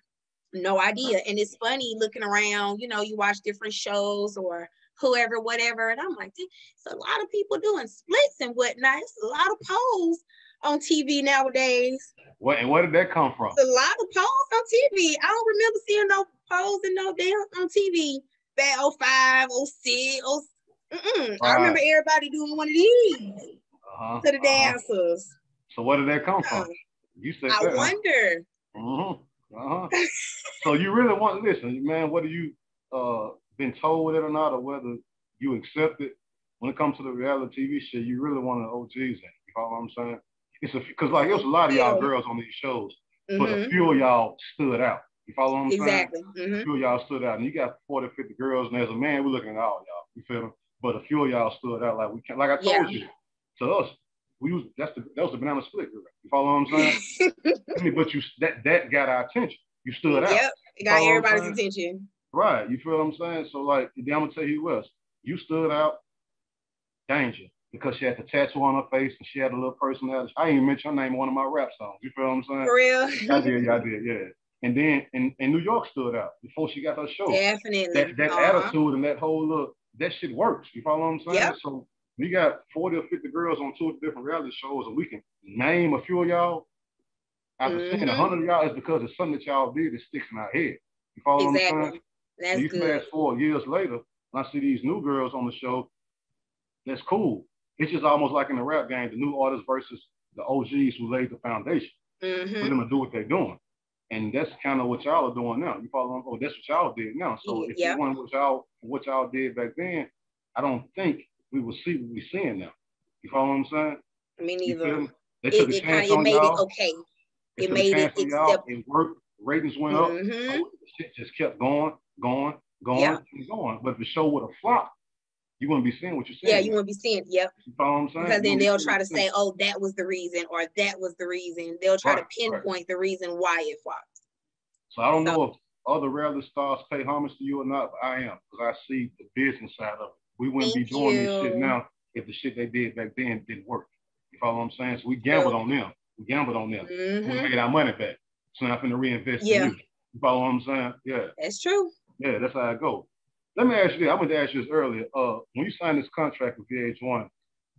S2: And it's funny looking around, you know, you watch different shows or whoever, whatever. And I'm like, it's a lot of people doing splits and whatnot. It's a lot of polls on TV nowadays.
S1: Where did that come from?
S2: It's a lot of polls on TV. I don't remember seeing no polls and no damn on TV back 05, 06. I remember everybody doing one of these to the dancers.
S1: So where did that come from? You said
S2: I
S1: that,
S2: wonder.
S1: So you really want to listen, man, whether you been told it or not, or whether you accept it, when it comes to the reality TV shit, you really want to OGs in. You follow what I'm saying? Because like there's a lot of y'all girls on these shows, but a few of y'all stood out. You follow what I'm saying?
S2: Exactly.
S1: A few of y'all stood out, and you got 40, 50 girls, and as a man, we're looking at all y'all. You feel me? But a few of y'all stood out, like we can't, like I told you, to us, that was the banana split girl. You follow what I'm saying? I mean, but that got our attention. You stood out.
S2: Yep, it got everybody's attention.
S1: Right. You feel what I'm saying? So like, then I'm gonna tell you who else. You stood out. Danger. Because she had the tattoo on her face and she had a little personality. I ain't even mention her name in one of my rap songs. You feel what I'm saying?
S2: For real?
S1: I did, yeah. And then in New York stood out before she got her show.
S2: Definitely.
S1: That attitude and that whole look, that shit works. You follow what I'm saying?
S2: Yep.
S1: So we got 40 or 50 girls on 2 different reality shows, and we can name a few of y'all. After saying 100 of y'all, is because it's something that y'all did that sticks in our head. You follow what I'm saying?
S2: That's
S1: you
S2: good.
S1: Fast forward years later, when I see these new girls on the show, that's cool. It's just almost like in the rap game, the new artists versus the OGs who laid the foundation for them to do what they're doing. And that's kind of what y'all are doing now. You follow? Oh, that's what y'all did now. So if you want what y'all did back then, I don't think we will see what we're seeing now. You follow what I'm saying?
S2: Me neither.
S1: They took a chance on y'all.
S2: It made it acceptable.
S1: It worked. Ratings went up. So shit just kept going. But if the show would have flopped, you wouldn't be seeing what you're seeing.
S2: Yeah, you wouldn't be seeing. Yep.
S1: You follow what I'm saying?
S2: Because then they'll try to say, "Oh, that was the reason," or "That was the reason." They'll try to pinpoint the reason why it flopped.
S1: So I don't know if other reality stars pay homage to you or not, but I am, because I see the business side of it. We wouldn't be doing this shit now if the shit they did back then didn't work. You follow what I'm saying? So we gambled on them. We made our money back. So now I'm finna reinvest in you. You follow what I'm saying? Yeah.
S2: That's true.
S1: Yeah, that's how it goes. Let me ask you this. I went to ask you this earlier. When you signed this contract with VH1,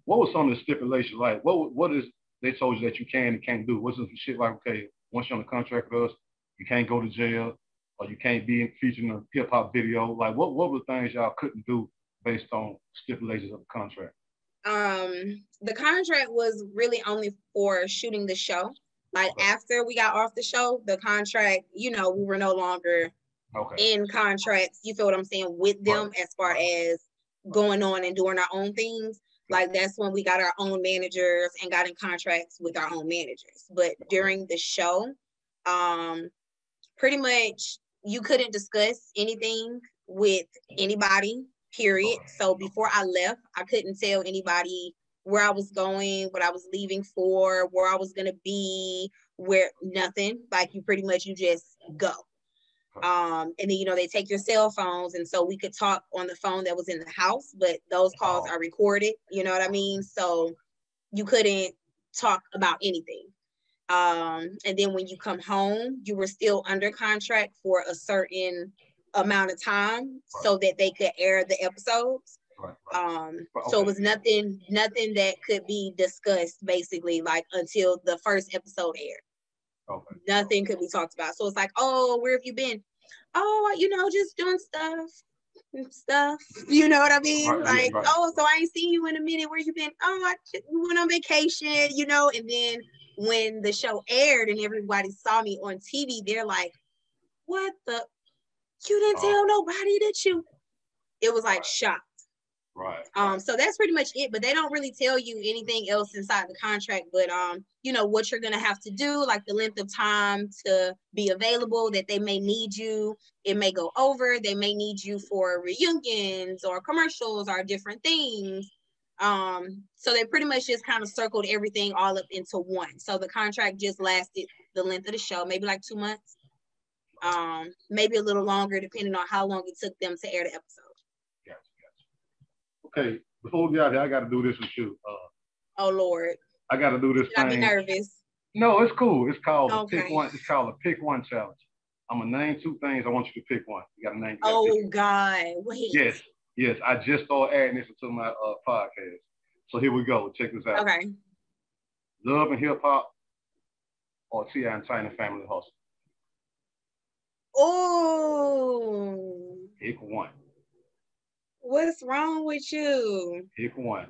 S1: what was some of the stipulations like? What is they told you that you can and can't do? What's some shit like, okay, once you're on the contract with us, you can't go to jail, or you can't be featured in a hip hop video? Like, what were the things y'all couldn't do based on stipulations of the contract?
S2: The contract was really only for shooting the show. Like after we got off the show, the contract, we were no longer in contracts, you feel what I'm saying, with them as far as going on and doing our own things. Like that's when we got our own managers and got in contracts with our own managers. But during the show, pretty much you couldn't discuss anything with anybody, period. So before I left, I couldn't tell anybody where I was going, what I was leaving for, where I was going to be, nothing. Like you just go. And then, they take your cell phones. And so we could talk on the phone that was in the house, but those calls are recorded. You know what I mean? So you couldn't talk about anything. And then when you come home, you were still under contract for a certain amount of time so that they could air the episodes. So it was nothing that could be discussed basically like until the first episode aired. Nothing could be talked about. So it's like, oh, where have you been? Oh, just doing stuff. You know what I mean? Oh, so I ain't seen you in a minute. Where you been? Oh, I went on vacation, and then when the show aired and everybody saw me on TV, they're like, what the? You didn't tell nobody that you? It was like shocked. So that's pretty much it, but they don't really tell you anything else inside the contract, but what you're gonna have to do, like the length of time to be available, that they may need you, it may go over, they may need you for reunions or commercials or different things. So they pretty much just kind of circled everything all up into one. So the contract just lasted the length of the show, maybe like 2 months, maybe a little longer, depending on how long it took them to air the episode.
S1: Okay, before we get out here, I got to do this with you.
S2: Oh Lord!
S1: I got to do this thing.
S2: I be nervous.
S1: No, it's cool. It's called a pick one. It's called a pick one challenge. I'm gonna name 2 things. I want you to pick one. You got to name.
S2: God! Wait.
S1: Yes. I just started adding this into my podcast. So here we go. Check this out.
S2: Okay.
S1: Love and Hip Hop, or T.I. and China Family Hustle.
S2: Oh.
S1: Pick one.
S2: What's wrong with you?
S1: Pick one.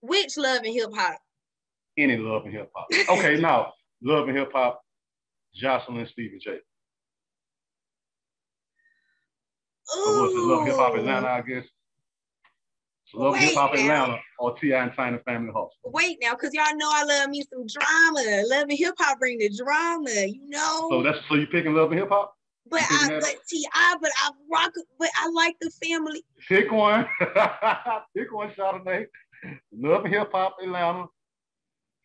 S2: Which Love and Hip Hop?
S1: Any Love and Hip Hop. Okay, now Love and Hip Hop, Jocelyn, Stevie J. Or was it Love Hip Hop Atlanta, I guess? So Love Hip Hop Atlanta or T.I. and China Family Hustle.
S2: Wait now, because y'all know I love me some drama. Love and Hip Hop bring the drama,
S1: So you picking Love and Hip Hop?
S2: But T.I., but I like the family.
S1: Pick one. Pick one, Chardonnay. Love and Hip Hop Atlanta,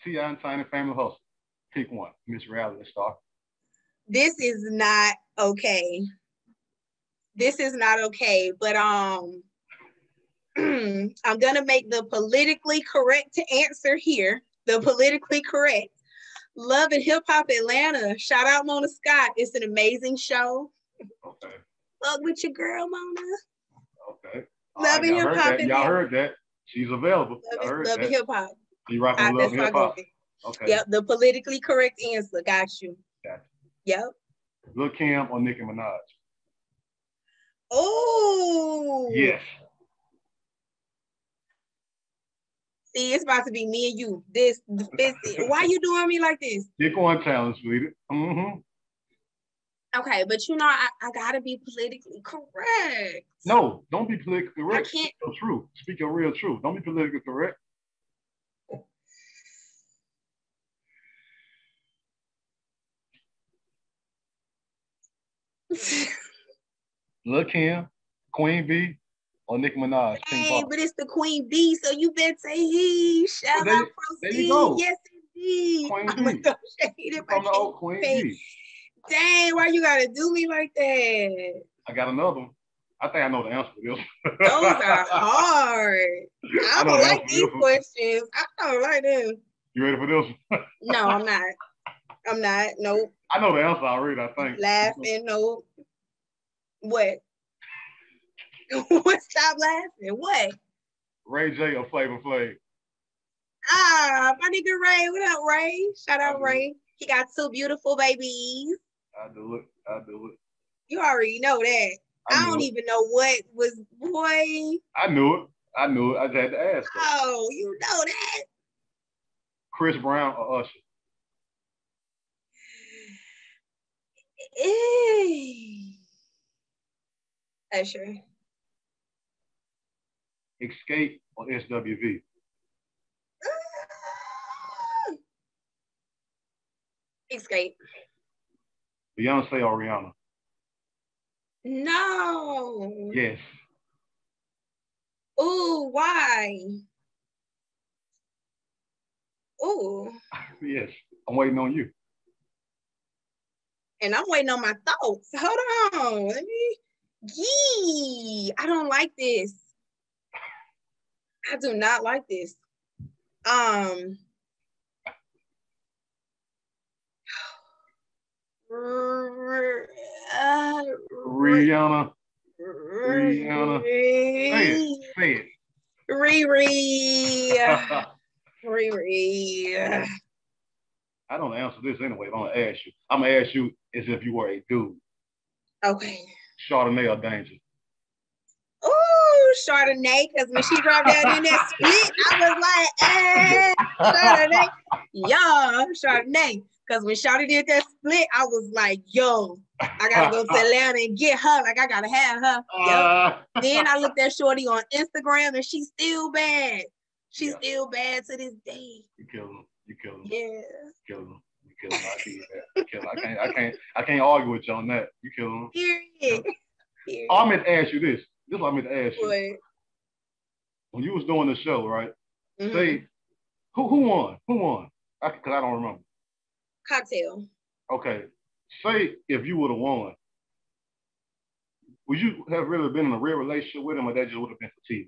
S1: T.I. and Tiny Family Hustle. Pick one, Miss Reality Star.
S2: This is not okay. This is not okay, but I'm gonna make the politically correct answer here. The politically correct. Love and Hip Hop Atlanta. Shout out Mona Scott. It's an amazing show.
S1: Okay.
S2: Fuck with your girl, Mona.
S1: Okay.
S2: Love and Hip Hop Atlanta.
S1: Y'all heard that. She's available.
S2: Love and Hip Hop.
S1: You rock on Love and Hip Hop. Okay.
S2: Yep, the politically correct answer. Got you. Yep.
S1: Lil Kim or Nicki Minaj?
S2: Oh.
S1: Yes.
S2: See, it's about to be me and you. Why you doing me like this?
S1: Pick one challenge, sweetie. Mm-hmm.
S2: Okay, but you know, I gotta be politically correct.
S1: No, don't be politically correct.
S2: I can't.
S1: Speak your truth. Speak your real truth. Don't be politically correct. Lil Kim, Queen B, or Nicki Minaj?
S2: Hey, but it's the Queen B, so you better say he. Shall I proceed?
S1: There you go.
S2: Yes, indeed.
S1: Queen
S2: I'm gonna throw shade if I can't
S1: Queen
S2: pay.
S1: B.
S2: Dang, why you gotta do me like that?
S1: I got another one. I think I know the answer to this.
S2: Those are hard. I don't like these questions. I don't like them.
S1: You ready for this one?
S2: No, I'm not. I'm not. Nope.
S1: I know the answer already, I think.
S2: Laughing, nope. What? Stop laughing. What?
S1: Ray J or Flavor Flav?
S2: Ah, my nigga Ray. What up, Ray? Shout out Ray. He got 2 beautiful babies.
S1: I do it.
S2: You already know that. I don't even know what was, boy.
S1: I knew it. I just had to ask.
S2: Oh, you know that.
S1: Chris Brown or Usher?
S2: Usher.
S1: Escape or SWV?
S2: Escape.
S1: Beyonce or Rihanna?
S2: No.
S1: Yes.
S2: Ooh, why? Ooh.
S1: Yes. I'm waiting on you.
S2: And I'm waiting on my thoughts. Hold on. Let me. I don't like this. I do not like this.
S1: Rihanna. Say it.
S2: Riri.
S1: I don't answer this anyway. I'm gonna ask you. I'm gonna ask you as if you were a dude.
S2: Okay.
S1: Chardonnay or Danger?
S2: Ooh, Chardonnay, because when she dropped down in that split, I was like, Chardonnay. Yeah, Chardonnay. Because when Shawty did that split, I was like, yo, I gotta go to Atlanta and get her. Like, I gotta have her. Yep. Then I looked at Shorty on Instagram and she's still bad. She's still bad to this day.
S1: You kill him.
S2: Yeah.
S1: You kill him. I see that. I can't argue with you on that. You kill him.
S2: Period.
S1: Oh, I meant to ask you this. This is what I meant to ask you.
S2: What?
S1: When you was doing the show, right?
S2: Mm-hmm.
S1: Say, who won? Who won? Because I don't remember.
S2: Cocktail.
S1: Okay. Say if you would have won, would you have really been in a real relationship with him, or that just would have been for TV?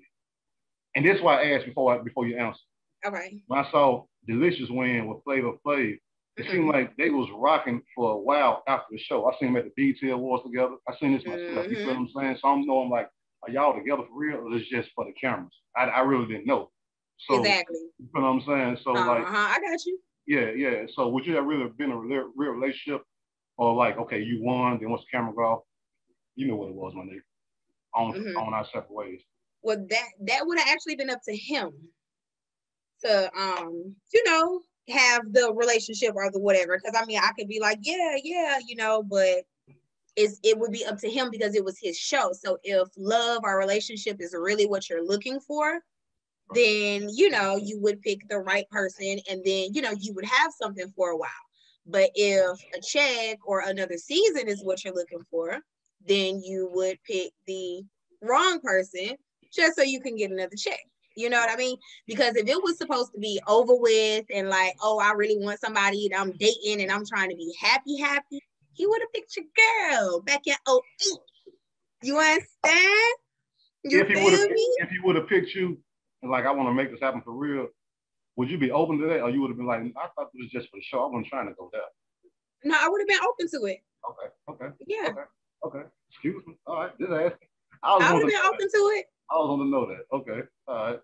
S1: And that's why I asked before you answer.
S2: Okay.
S1: When I saw Delicious win with Flavor Flav, it seemed like they was rocking for a while after the show. I seen them at the BET Awards together. I seen this myself. You feel what I'm saying? So I'm knowing like, are y'all together for real, or is it just for the cameras? I really didn't know. So,
S2: exactly.
S1: You know what I'm saying? So like,
S2: I got you.
S1: Yeah. So would you have really been in a real relationship, or like, okay, you won, then once the camera go off, you know what it was, my nigga, on our separate ways.
S2: Well, that would have actually been up to him to have the relationship or the whatever. Because I mean, I could be like, yeah, but it would be up to him because it was his show. So if love or relationship is really what you're looking for, then, you would pick the right person and then, you would have something for a while. But if a check or another season is what you're looking for, then you would pick the wrong person just so you can get another check. You know what I mean? Because if it was supposed to be over with and like, oh, I really want somebody that I'm dating and I'm trying to be happy, he would have picked your girl back in '08. You understand? You feel me?
S1: If he would have picked you, and like, I want to make this happen for real, would you be open to that? Or you would have been like, I thought it was just for the show. I wasn't trying to go there.
S2: No, I would have been open to it.
S1: Okay.
S2: Yeah.
S1: Okay. Excuse me. All right. Just asking.
S2: I would have been open to it.
S1: I was on to know that. Okay. All right.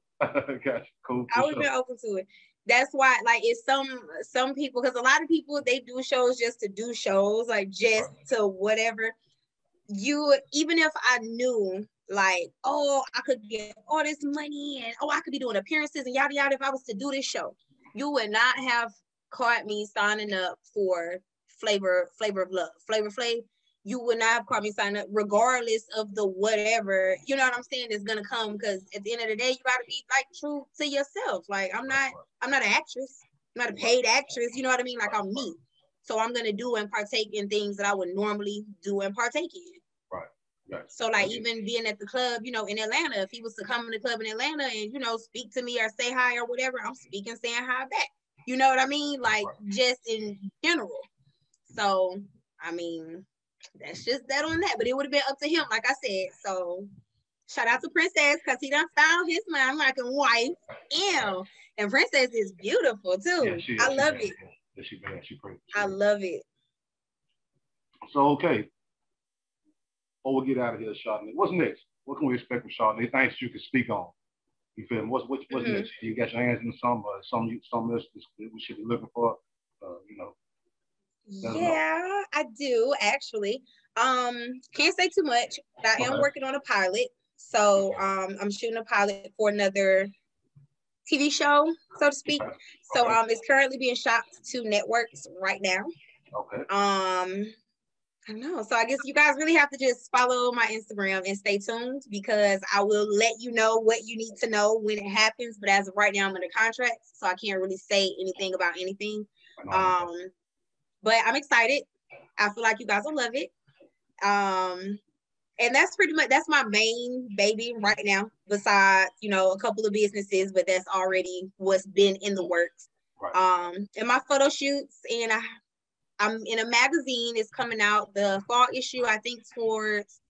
S1: Gotcha. Cool.
S2: I would have been open to it. That's why, like, it's some people, because a lot of people, they do shows just to do shows, like just to whatever. Even if I knew, like, oh, I could get all this money and I could be doing appearances and yada yada, if I was to do this show, you would not have caught me signing up for Flavor of Love, Flavor Flav. You would not have caught me signing up, regardless of the whatever, you know what I'm saying, is gonna come. Because at the end of the day, you gotta be like true to yourself. Like, I'm not an actress, I'm not a paid actress, you know what I mean? Like, I'm me. So I'm gonna do and partake in things that I would normally do and partake in.
S1: Right.
S2: So like, even being at the club, you know, in Atlanta, if he was to come in the club in Atlanta and, you know, speak to me or say hi or whatever, I'm speaking, saying hi back. You know what I mean? Like, just in general. So, I mean, that's just that on that. But it would have been up to him, like I said. So, shout out to Princess, because he done found his American wife. Ew. And Princess is beautiful, too. Yeah, I love it.
S1: Yeah, she pretty.
S2: I love it.
S1: So, okay. Before we get out of here, Chardonnay, what's next? What can we expect from Chardonnay? Things you can speak on. You feel me? What's next? You got your hands in something else we should be looking for? You know.
S2: Yeah, I do actually. Can't say too much, but I am working on a pilot. So I'm shooting a pilot for another TV show, so to speak. So it's currently being shot to networks right now.
S1: Okay.
S2: I don't know. So I guess you guys really have to just follow my Instagram and stay tuned, because I will let you know what you need to know when it happens. But as of right now, I'm under contract, so I can't really say anything about anything. But I'm excited. I feel like you guys will love it. And that's my main baby right now, besides, you know, a couple of businesses, but that's already what's been in the works. And my photo shoots, and I'm in a magazine. It's coming out, the fall issue, I think towards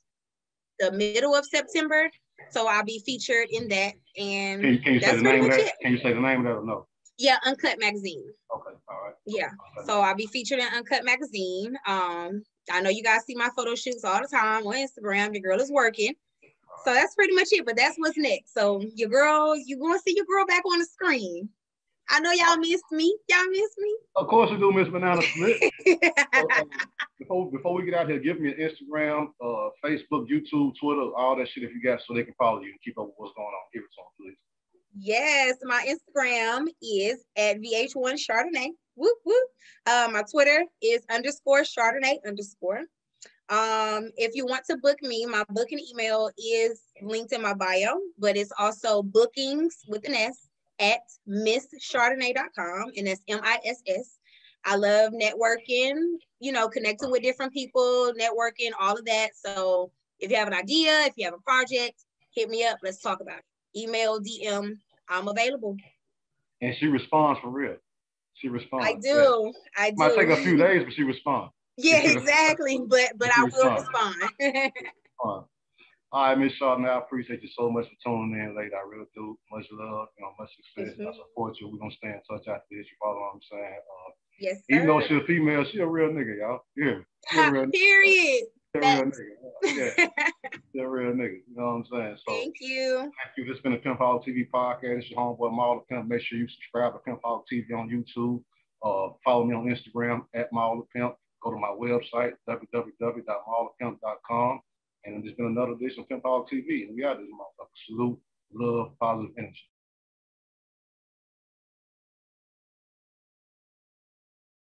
S2: the middle of September. So I'll be featured in that. And
S1: can you say the name of that? Can you say the name of that or no?
S2: Yeah, Uncut Magazine.
S1: Okay, all right.
S2: Yeah, so I'll be featured in Uncut Magazine. I know you guys see my photo shoots all the time on Instagram. Your girl is working. So that's pretty much it, but that's what's next. So you're going to see your girl back on the screen. I know y'all missed me. Y'all miss me?
S1: Of course we do, Miss Banana Split. So, before we get out here, give me an Instagram, Facebook, YouTube, Twitter, all that shit if you got, so they can follow you and keep up with what's going on. Give it to them, please.
S2: Yes, my Instagram is at VH1 Chardonnay. Whoop, whoop. My Twitter is _Chardonnay_. If you want to book me, my booking email is linked in my bio, but it's also bookings with an S at misschardonnay.com, and that's MISS. I love networking, you know, connecting with different people, networking, all of that. So if you have an idea, if you have a project, hit me up. Let's talk about it. Email, DM, I'm available.
S1: And she responds for real. She responds.
S2: I do. I do.
S1: Might take a few days, but she responds.
S2: Yeah, exactly. But I will respond.
S1: All right, Miss Chardonnay, I appreciate you so much for tuning in late. I really do. Much love, you know, much success. I support you. We're going to stay in touch after this. You follow what I'm saying?
S2: Yes, sir.
S1: Even though she's a female, she's a real nigga, y'all. Yeah.
S2: Period.
S1: She's a real nigga. Yeah. She's a real nigga. You know what I'm saying? So,
S2: thank you.
S1: Thank you. This has been a Pimpoholic TV podcast. It's your homeboy, Marla Pimp. Make sure you subscribe to Pimpoholic TV on YouTube. Follow me on Instagram at Marla Pimp. Go to my website, www.marlapimp.com. And it's been another edition of Pimpoholic TV. And we out this motherfucker. Salute, love, positive energy.